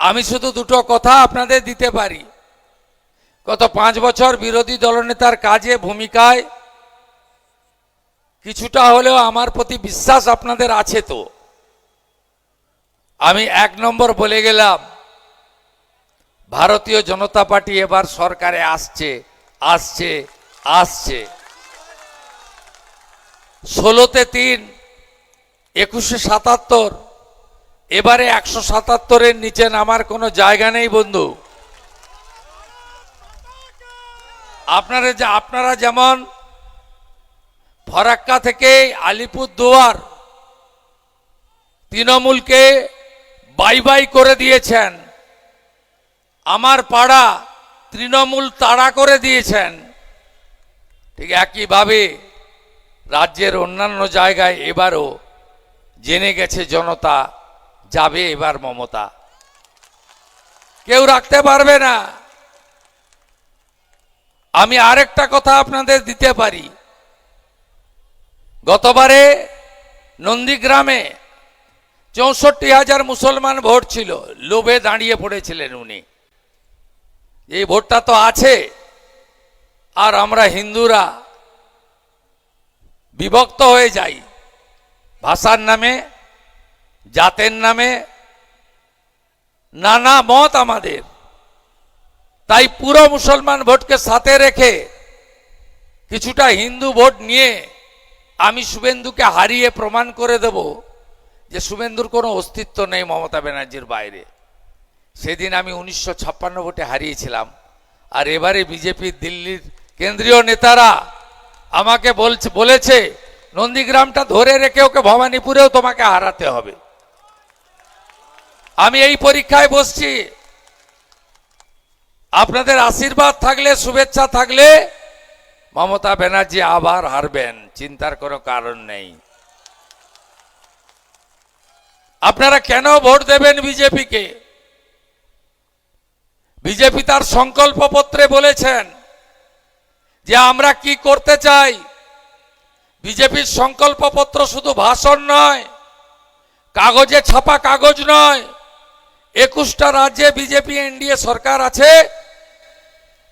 আমি শুধু দুটো কথা আপনাদের দিতে পারি। গত 5 বছর বিরোধী দলনেতার কাজে ভূমিকায় কিছুটা হলেও আমার প্রতি বিশ্বাস আপনাদের আছে। তো আমি 1 নম্বর বলে গেলাম, ভারতীয় জনতা পার্টি এবার সরকারে আসছে আসছে আসছে। 16তে 3, 21-এ 77, এবারে 177-এর নিচে নামার কোনো জায়গা নেই বন্ধু। আপনারা যেমন ফরাক্কা থেকে আলিপুরদুয়ার তৃণমূলকে বাই বাই করে দিয়েছেন, আমার পাড়া তৃণমূল তাড়া করে দিয়েছেন, ঠিক একইভাবে রাজ্যের অন্যান্য জায়গায় এবারও জেনে গেছে জনতা, যাবে এবার মমতা, কেউ রাখতে পারবে না। আমি আরেকটা কথা আপনাদের দিতে পারি, গতবারে নন্দীগ্রামে 64,000 মুসলমান ভোট ছিল, লোভে দাঁড়িয়ে পড়েছিলেন উনি, এই ভোটটা তো আছে। আর আমরা হিন্দুরা বিভক্ত হয়ে যাই ভাষার নামে, জাতের নামে, নানা মত আমাদের। তাই পুরো মুসলমান ভোটকে সাথে রেখে কিছুটা হিন্দু ভোট নিয়ে আমি শুভেন্দুকে হারিয়ে প্রমাণ করে দেব যে শুভেন্দুর কোনো অস্তিত্ব নেই মমতা ব্যানার্জির বাইরে। সেদিন আমি 1956 ভোটে হারিয়েছিলাম। আর এবারে বিজেপির দিল্লির কেন্দ্রীয় নেতারা আমাকে বলেছে নন্দীগ্রামটা ধরে রেখে ওকে ভবানীপুরেও তোমাকে হারাতে হবে। আমি এই পরীক্ষায় বসছি, আপনাদের আশীর্বাদ থাকলে, শুভেচ্ছা থাকলে মমতা ব্যানার্জি আবার হারবেন, চিন্তার কোনো কারণ নেই। আপনারা কেন ভোট দেবেন বিজেপিকে? বিজেপি তার সংকল্পপত্রে বলেছেন যে আমরা কি করতে চাই। বিজেপির সংকল্পপত্র শুধু ভাষণ নয়, কাগজে ছাপা কাগজ নয়। 21টা রাজ্যে বিজেপি এনডিএ সরকার আছে,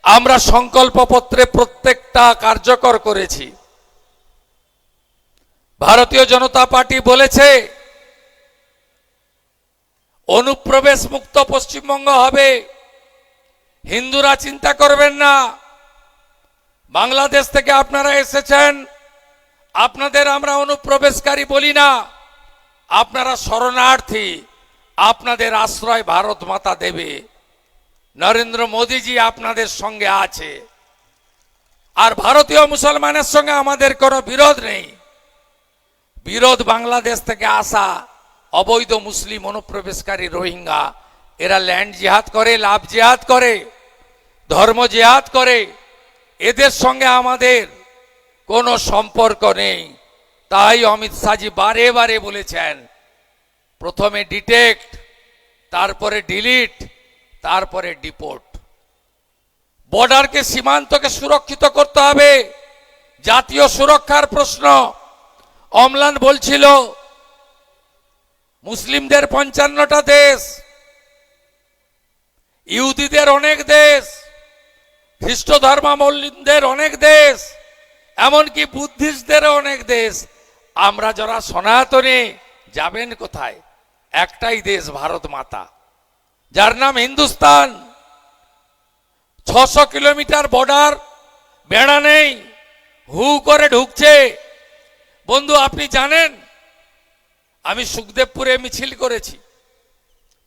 আমরা সংকল্পপত্রে প্রত্যেকটা কার্যকর করেছি। ভারতীয় জনতা পার্টি বলেছে অনুপ্রবেশ মুক্ত পশ্চিমবঙ্গ হবে, হিন্দুরা চিন্তা করবেন না। বাংলাদেশ থেকে আপনারা এসেছেন, আপনাদের আমরা অনুপ্রবেশকারী বলি না, আপনারা শরণার্থী, আপনাদের আশ্রয় ভারত মাতা দেবে। নরেন্দ্র মোদীজি আপনাদের সঙ্গে আছে। আর ভারতীয় মুসলমানের সঙ্গে আমাদের কোনো বিরোধ নেই। বিরোধ বাংলাদেশ থেকে আসা অবৈধ মুসলিম অনুপ্রবেশকারী রোহিঙ্গা, এরা ল্যান্ড জিহাদ করে, লাভ জিহাদ করে, ধর্ম জিহাদ করে, এদের সঙ্গে আমাদের কোনো সম্পর্ক নেই। তাই অমিত শাহজি বারে বারে বলেছেন প্রথমে ডিটেক্ট, তারপরে ডিলিট, তারপরে ডিপোর্ট। বর্ডারকে, সীমান্তকে সুরক্ষিত করতে হবে, জাতীয় সুরক্ষার প্রশ্ন। অম্লান বলছিল মুসলিমদের 55টা দেশ, ইহুদিদের অনেক দেশ, খ্রিস্ট ধর্মাবলম্বীদের অনেক দেশ, এমনকি বুদ্ধিস্টদের অনেক দেশ। আমরা যারা সনাতনী যাবেন কোথায়? একটাই দেশ, ভারত মাতা, যার নাম হিন্দুস্তান। 600 কিলোমিটার বর্ডার, বেড়া নেই, হু করে ঢুকছে। বন্ধু আপনি জানেন আমি সুখদেবপুরে মিছিল করেছি,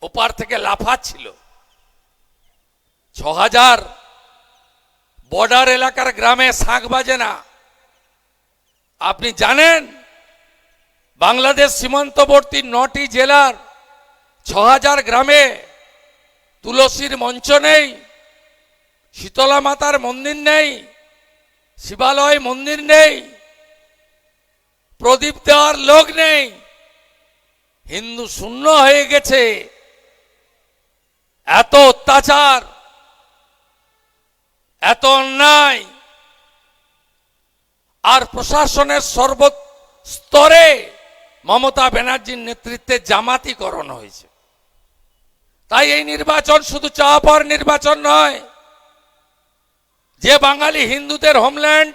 ওপার থেকে লাফাচ্ছিল 6000 বর্ডার এলাকার গ্রামে শাঁখ বাজে না। আপনি জানেন বাংলাদেশ সীমান্তবর্তী 9টি জেলার 6000 গ্রামে তুলসীর মঞ্চ নেই, শীতলা মাতার মন্দির নেই, শিবালয় মন্দির নেই, প্রদীপ দেওয়ার লোক নেই। হিন্দু শূন্য হয়ে গেছে। এত অত্যাচার, এত অন্যায়, আর প্রশাসনের সর্বস্তরে মমতা ব্যানার্জির নেতৃত্বে জামাতিকরণ হয়েছে। তাই এই নির্বাচন শুধু চাওয়া পাওয়ার নির্বাচন নয়। যে বাঙালি হিন্দুদের হোমল্যান্ড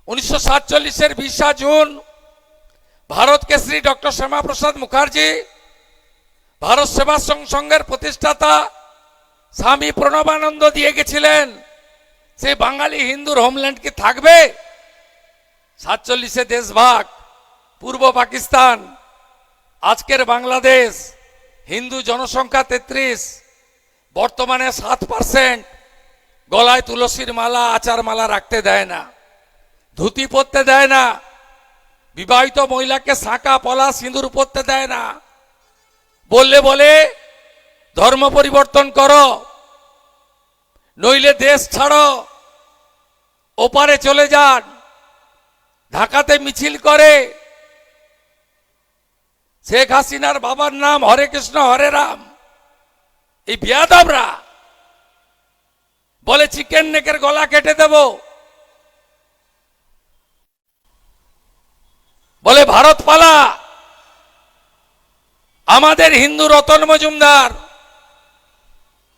1947-এর 20 জুন ভারত কেশরী ডক্টর শ্যামাপ্রসাদ মুখার্জি, ভারত সেবাশ্রম সংঘের প্রতিষ্ঠাতা স্বামী প্রণবানন্দ দিয়ে গেছিলেন, সেই বাঙালি হিন্দুর হোমল্যান্ড কি থাকবে? 47-এ দেশভাগ, পূর্ব পাকিস্তান, আজকের বাংলাদেশ, হিন্দু জনসংখ্যা 33, বর্তমানে 7%, গলায় তুলসীর মালা আচার মালা রাখতে দেয় না, ধুতি পরতে দেয় না, বিবাহিত মহিলাকে শাঁকা পলা সিঁদুর পরতে দেয় না, বললে বলে ধর্ম পরিবর্তন করো, নইলে দেশ ছাড়ো, ওপারে চলে যান। ঢাকাতে মিছিল করে, শেখ হাসিনার বাবার নাম হরে কৃষ্ণ হরে রাম। এই বিয়াদবরা বলে চিকেন নেকের গলা কেটে দেব, বলে ভারত পালা। আমাদের হিন্দু রতন মজুমদার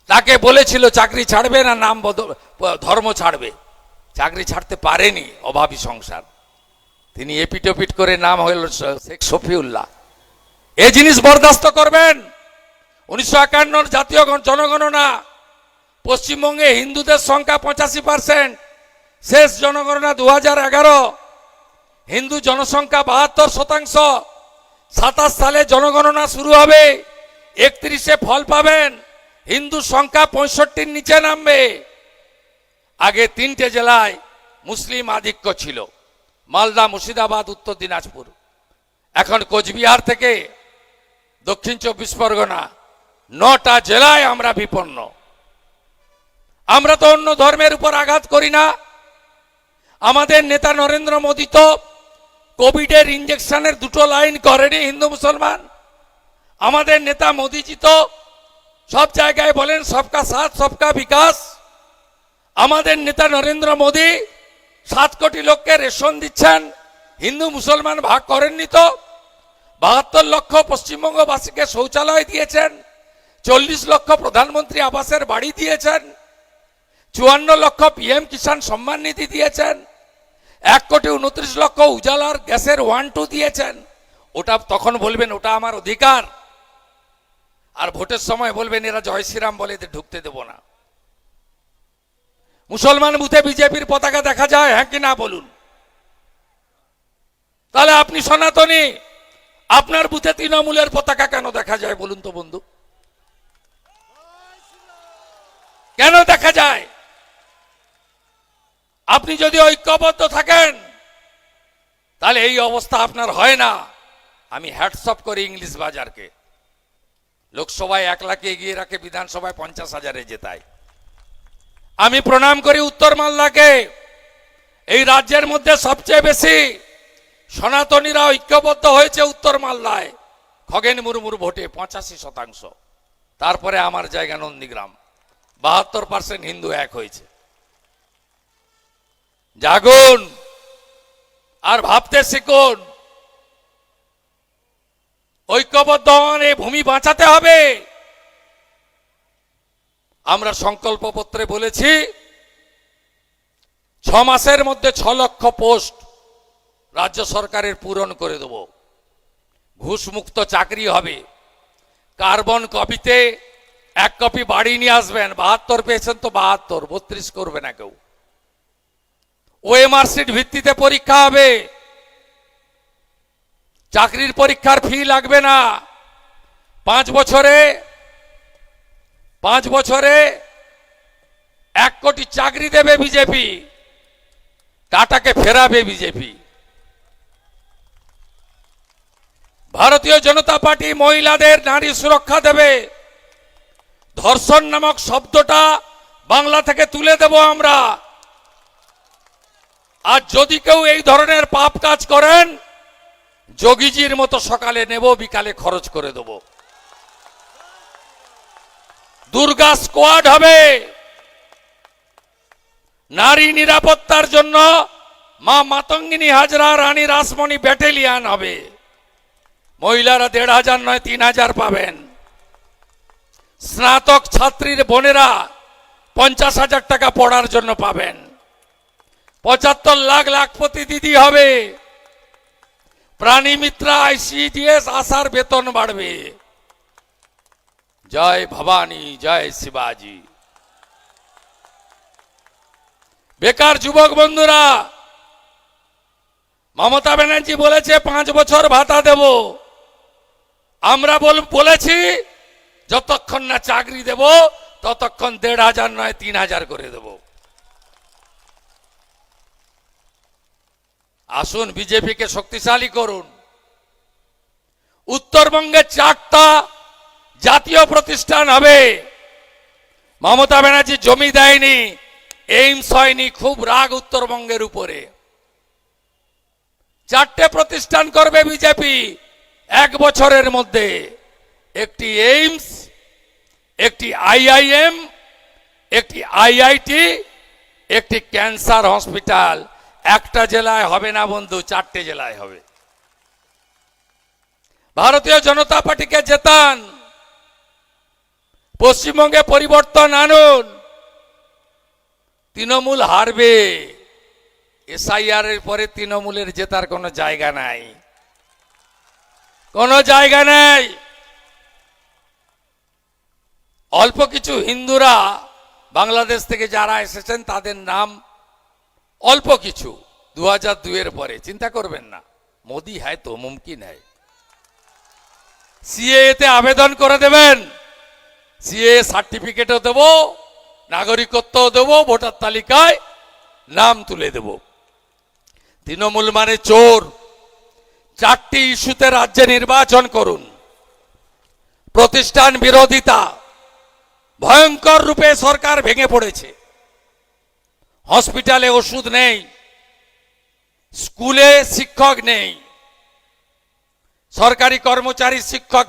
তাকে বলেছিল চাকরি ছাড়বে না নাম ধর্ম ছাড়বে, চাকরি ছাড়তে পারেনি, অভাবী সংসার। তিনি এপিটোপিট করে নাম হইল শেখ শফিউল্লাহ। এই জিনিস বরদাস্ত করবেন? 1951 জাতীয় জনগণনা, পশ্চিমবঙ্গে হিন্দুদের সংখ্যা 85%, শেষ জনগণনা 2011, হিন্দু জনসংখ্যা 72%। 27 সালে জনগণনা শুরু হবে, 31-এ ফল পাবেন, হিন্দু সংখ্যা 65-র নিচে নামবে। আগে 3টে জেলায় মুসলিম আধিক্য ছিল, মালদা, মুর্শিদাবাদ, উত্তর দিনাজপুর। এখন কোচবিহার থেকে দক্ষিণ 24 পরগনা, 9টা জেলায় আমরা বিপন্ন। আমরা তো অন্য ধর্মের উপর আঘাত করি না। আমাদের নেতা নরেন্দ্র মোদী তো কোভিডের ইঞ্জেকশনের 2টো লাইন করেনি হিন্দু মুসলমান। আমাদের নেতা মোদীজি তো সব জায়গায় বলেন সবকা সাথ সবকা বিকাশ। আমাদের নেতা নরেন্দ্র মোদী 7 কোটি লোককে রেশন দিচ্ছেন, হিন্দু মুসলমান ভাগ করেননি তো। 72 লক্ষ পশ্চিমবঙ্গবাসীকে শৌচালয় দিয়েছেন, 40 লক্ষ প্রধানমন্ত্রী আবাসের বাড়ি দিয়েছেন, 54 লক্ষ পিএম কিষাণ সম্মান নিধি দিয়েছেন, 1,29,00,000 উজালার গ্যাসের 1-2 দিয়েছেন। ওটা তখন বলবেন ওটা আমার অধিকার, আর ভোটের সময় বলবেন এরা জয় শ্রীরাম বলে এদের ঢুকতে দেব না। মুসলমান বুথে বিজেপির পতাকা দেখা যায়, হ্যাঁ কি না বলুন? তাহলে আপনি সনাতনী, আপনার বুথে তৃণমূলের পতাকা কেন দেখা যায় বলুন তো বন্ধু? কেন দেখা যায়? আপনি যদি ঐক্যবদ্ধ থাকেন তাহলে এই অবস্থা আপনার হয় না। আমি হ্যাটসঅপ করি ইংলিশ বাজারকে, লোকসভায় 1 লাখে এগিয়ে রাখে, বিধানসভায় 50,000-এ জেতায়। আমি প্রণাম করি উত্তর মালদাকে, এই রাজ্যের মধ্যে সবচেয়ে বেশি সনাতনীরা ঐক্যবদ্ধ হয়েছে উত্তর মালদায়, খগেন মুর্মুর ভোটে 85%। তারপরে আমার জায়গা নন্দীগ্রাম, 72% হিন্দু এক হয়েছে। জাগুন আর ভাবতে শিখুন, ঐক্যবদ্ধ হন, এই ভূমি বাঁচাতে হবে। আমরা সংকল্পপত্রে বলেছি 6 মাসের মধ্যে 6 লক্ষ পোস্ট রাজ্য সরকারের পূরণ করে দেব। ঘুষমুক্ত চাকরি হবে। কার্বন কপিতে 1 কপি বাড়ি নিয়ে আসবেন। 72 পেয়েছেন তো 72, 32 করবে না কেউ। ওএমআর সিট ভিত্তিতে পরীক্ষা হবে, চাকরির পরীক্ষার ফি লাগবে না। 5 বছরে 1 কোটি চাকরি দেবে বিজেপি, টাটাকে ফেরাবে বিজেপি। ভারতীয় জনতা পার্টি মহিলাদের নারী সুরক্ষা দেবে। ধর্ষণ নামক শব্দটা বাংলা থেকে তুলে দেব আমরা। আর যদি কেউ এই ধরনের পাপ কাজ করেন, যোগীজির মতো সকালে নেব, বিকালে খরচ করে দেব। দুর্গা স্কোয়াড হবে। নারী নিরাপত্তার জন্য মা মাতঙ্গিনী হাজরা, রানী রাসমণি ব্যাটালিয়ান হবে। মহিলারা 1,500 নয় 3,000 পাবেন। স্নাতক ছাত্রীর বোনেরা 50,000 টাকা পড়ার জন্য পাবেন। 75 লাখ লাখপতি দিদি হবে। প্রাণী মিত্রা ICDS আশার বেতন বাড়বে। জয় ভবানী, জয় শিবাজি। বেকার যুবক বন্ধুরা, মমতা ব্যানার্জি বলেছে 5 বছর ভাতা দেব। আমরা বলেছি যতক্ষণ না চাকরি দেব ততক্ষণ 1,500 নয় 3,000 করে দেব। আসুন বিজেপিকে শক্তিশালী করুন। উত্তরবঙ্গে 4টা জাতীয় প্রতিষ্ঠান হবে। মমতা ব্যানার্জি জমি দেয়নি, এইমস হয়নি, খুব রাগ উত্তরবঙ্গের উপরে। 4টে প্রতিষ্ঠান করবে বিজেপি 1 বছরের মধ্যে। একটি এইমস, একটি IIM, একটি IIT, একটি ক্যান্সার হসপিটাল। একটা জেলায় হবে না বন্ধু, 4টে জেলায় হবে। ভারতীয় জনতা পার্টিকে জেতান, পশ্চিমবঙ্গে পরিবর্তন আনুন। তৃণমূল হারবে। SIR এর পরে তৃণমূলের জেতার কোনো জায়গা নাই, কোনো জায়গা নেই। অল্প কিছু হিন্দুরা বাংলাদেশ থেকে যারা এসেছেন তাদের নাম অল্প কিছু 2002 এর পরে, চিন্তা করবেন না। মোদি হ্যায় তো মুমকিন হ্যায়। CAA তে আবেদন করে দেবেন, CAA সার্টিফিকেটও দেব, নাগরিকত্বও দেব, ভোটার তালিকায় নাম তুলে দেব। তৃণমূল মানে চোর। 4টি ইস্যুতে রাজ্যে নির্বাচন করুন। প্রতিষ্ঠান বিরোধিতা, ভয়ঙ্কর রূপে সরকার ভেঙে পড়েছে। হসপিটালে ওষুধ নেই, স্কুলে শিক্ষক নেই, সরকারি কর্মচারী শিক্ষক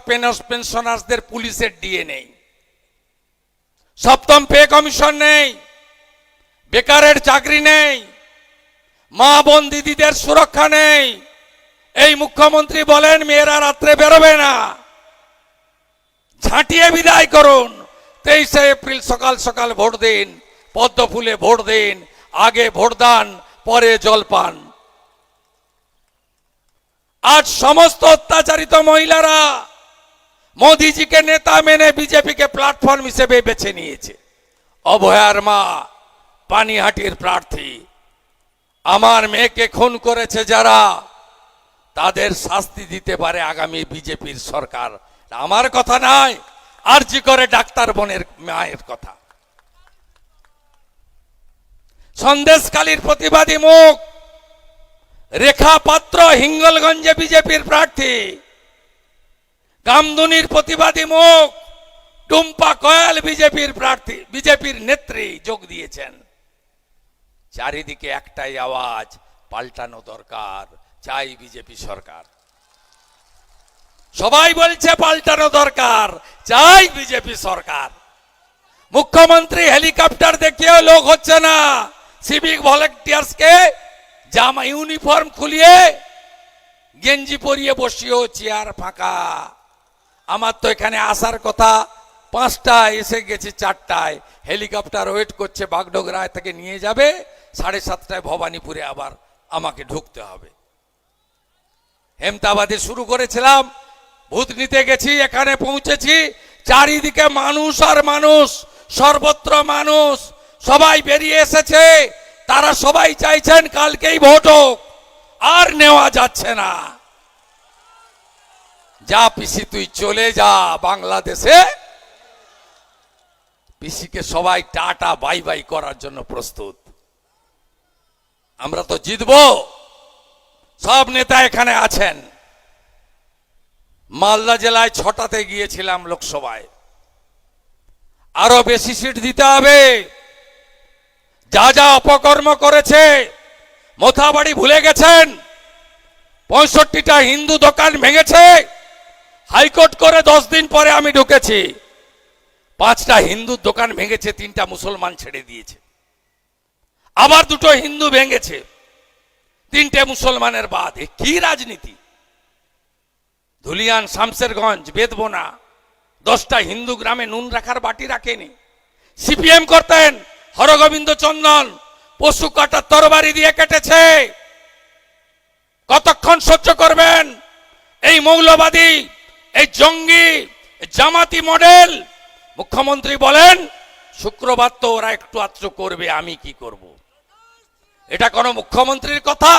পেনশনারদের পুলিশের ডিএ নেই, 7ম পে কমিশন নেই, বেকারের চাকরি নেই, মা বোন দিদিদের সুরক্ষা নেই। এই মুখ্যমন্ত্রী বলেন মেয়েরা রাত্রে বেরোবে না। ঝাঁটিয়ে বিদায় করুন। 23শে এপ্রিল সকাল সকাল ভোট দিন, পদ্ম ফুলে ভোট দিন। আগে ভোটদান, পরে জলপান। আজ সমস্ত অত্যাচারিত মহিলারা মোদিজিকে নেতা মেনে বিজেপিকে প্ল্যাটফর্ম হিসেবে বেছে নিয়েছে। অভয়ার মা, পানিহাটির প্রার্থী, আমার মেয়েকে খুন করেছে যারা, তাদের শাস্তি দিতে পারে আগামী বিজেপির সরকার। আমার কথা নয়, আরজি করে ডাক্তার বোনের মায়ের কথা। সন্দেশখালীর প্রতিবাদী মুখ রেখা পাত্র হিঙ্গলগঞ্জে বিজেপির প্রার্থী। কামদুনির প্রতিবাদী মুখ টুম্পা কয়াল বিজেপির প্রার্থী, বিজেপির নেত্রী যোগ দিয়েছেন। চারিদিকে একটাই আওয়াজ, পাল্টানো দরকার, চাই বিজেপি সরকার। সবাই বলছে পাল্টানো দরকার, চাই বিজেপি সরকার। মুখ্যমন্ত্রী হেলিকপ্টার দেখিয়েও লোক হচ্ছে না। সিভিক ভলেন্টিয়ার্সকে জামা ইউনিফর্ম খুলিয়ে গেঞ্জি পরিয়ে বসিয়েও চেয়ার ফাঁকা। আমার তো এখানে আসার কথা 5টায়, এসে গেছি 4টায়। হেলিকপ্টার ওয়েট করছে, বাগডোগরায় থেকে নিয়ে যাবে, 7:30টায় ভবানীপুরে আবার আমাকে ঢুকতে হবে। হেমতাবাদে শুরু করেছিলাম, ভূত নিতে গেছি, এখানে পৌঁছেছি। চারিদিকে মানুষ আর মানুষ, সর্বত্র মানুষ, সবাই বেরিয়ে এসেছে। তারা সবাই চাইছেন কালকেই ভোট হোক, আর নেওয়া যাচ্ছে না। যা পিসি তুই চলে যা বাংলাদেশে। পিসিকে সবাই টাটা বাই বাই করার জন্য প্রস্তুত। আমরা তো জিতবো। সব নেতা এখানে আছেন। মালদা জেলায় 6টাতে গিয়েছিলাম লোকসভায়। আরো বেশি সিট দিতে হবে। যা যা অপকর্ম করেছে, মোথাবাড়ি ভুলে গেছেন। 65টা হিন্দু দোকান ভেঙেছে। হাইকোর্ট করে 10 দিন পরে আমি ঢুকেছি। 5টা হিন্দু দোকান ভেঙেছে, 3টা মুসলমান ছেড়ে দিয়েছে। আবার 2টো হিন্দু ভেঙেছে, 3টে মুসলমানের বাদ। কি রাজনীতি! ধুলিয়ান, শামসেরগঞ্জ, বেদবোনা, 10টা হিন্দু গ্রামে নুন রাখার বাটি রাখেনি। সিপিএম করতেন, হরগোবিন্দ চন্দন পশু কাটার তরবারি দিয়ে কেটেছে। কতক্ষণ সহ্য করবেন এই মৌলবাদী, এই জঙ্গি, জামাতি মডেল? মুখ্যমন্ত্রী বলেন শুক্রবার তো ওরা একটু আত্র করবে, আমি কি করব? এটা কোনো মুখ্যমন্ত্রীর কথা?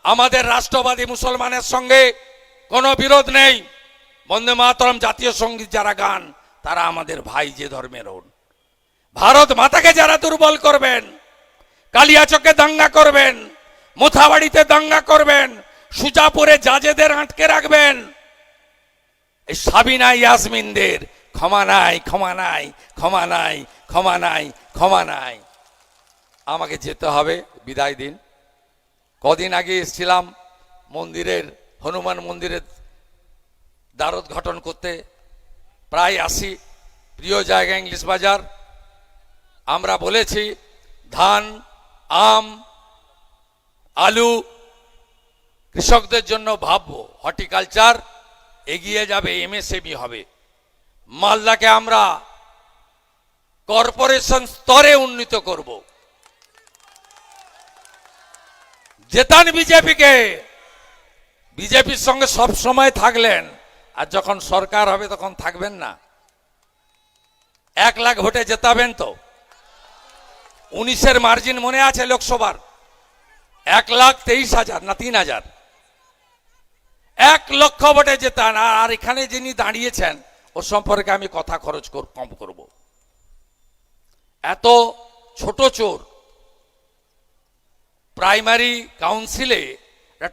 আমাদের রাষ্ট্রবাদী মুসলমানের সঙ্গে কোনো বিরোধ নেই। বন্দে মাতরম জাতীয় সঙ্গীত যারা গান তারা আমাদের ভাই যে ধর্মের হন। ভারত মাতাকে যারা দুর্বল করবেন, কালিয়াচকে দাঙ্গা করবেন, মোথাবাড়িতে দাঙ্গা করবেন, সুজাপুরে জাজেদের আটকে রাখবেন, এই সাবিনা ইয়াসমিনদের ক্ষমা নাই, ক্ষমা নাই, ক্ষমা নাই, ক্ষমা নাই, ক্ষমা নাই। আমাকে যেতে হবে, বিদায় দিন। কদিন আগে এসেছিলাম মন্দিরের, হনুমান মন্দিরের দ্বারোদ্ঘাটন করতে, প্রায় আসি। প্রিয় জায়গা ইংলিশ বাজার। আমরা বলেছি ধান, আম, আলু কৃষকদের জন্য ভাববো, হর্টিকালচার এগিয়ে যাবে, এমএসএমই হবে। মালদাকে আমরা কর্পোরেশন স্তরে উন্নীত করব। জেতান বিজেপিকে। বিজেপির সঙ্গে সব সময় থাকলেন, আর যখন সরকার হবে তখন থাকবেন না। 1 লাখ ভোটে জেতাবেন তো? 19-এর মার্জিন মনে আছে লোকসভার? 1,23,000 না 3,000, 1 লক্ষ ভোটে জেতান। আর এখানে যিনি দাঁড়িয়েছেন ওর সম্পর্কে আমি কথা খরচ কম করব। এত ছোট চোর প্রাইমারি কাউন্সিলে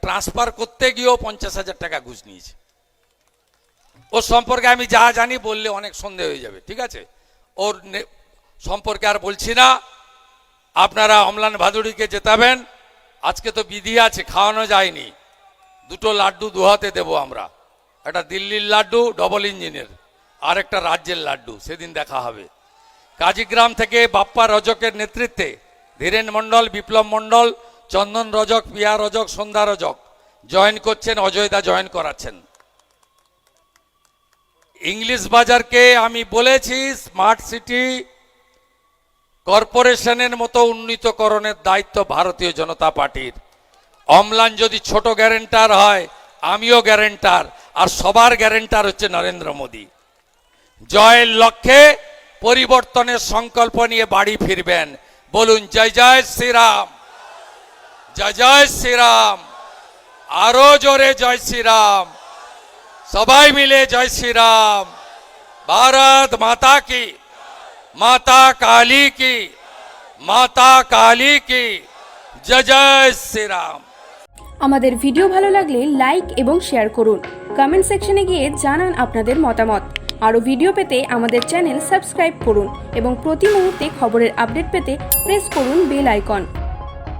ট্রান্সফার করতে গিয়েও 50,000 টাকা ঘুষ নিয়েছে। ওর সম্পর্কে আমি যা জানি বললে অনেক সন্দেহ হয়ে যাবে, ঠিক আছে? ওর সম্পর্কে আর বলছি না। আপনারা অম্লান ভাদুড়িকে জেতাবেন। আজকে তো বিধি আছে, খাওয়ানো যায়নি। 2টো লাড্ডু 2 হাতে দেবো আমরা। একটা দিল্লির লাড্ডু ডবল ইঞ্জিনের, আর একটা রাজ্যের লাড্ডু, সেদিন দেখা হবে। কাজীগ্রাম থেকে বাপ্পা রজকের নেতৃত্বে ধীরেন মণ্ডল, বিপ্লব মণ্ডল, চন্দন রজক, পিয়া রজক, সন্ধ্যা রজক জয়েন করছেন, অজয়দা জয়েন করাচ্ছেন। ইংলিশ বাজারকে আমি বলেছি স্মার্ট সিটি কর্পোরেশনের মতো উন্নীতকরণের দায়িত্ব ভারতীয় জনতা পার্টির। অম্লান যদি ছোট গ্যারেন্টার হয়, আমিও গ্যারেন্টার, আর সবার গ্যারেন্টার হচ্ছে নরেন্দ্র মোদী। জয়ের লক্ষ্যে পরিবর্তনের সংকল্প নিয়ে বাড়ি ফিরবেন। বলুন জয় জয় শ্রীরাম, জয় জয় শ্রীরাম, আরো জোরে জয় শ্রীরাম, সবাই মিলে জয় শ্রীরাম। ভারত মাতা কি, মাতা কালী কি, মাতা কালী কি, জয় জয় শ্রীরাম। আমাদের ভিডিও ভালো লাগলে লাইক এবং শেয়ার করুন। কমেন্ট সেকশনে গিয়ে জানান আপনাদের মতামত। আরও ভিডিও পেতে আমাদের চ্যানেল সাবস্ক্রাইব করুন এবং প্রতি মুহূর্তে খবরের আপডেট পেতে প্রেস করুন বেল আইকন।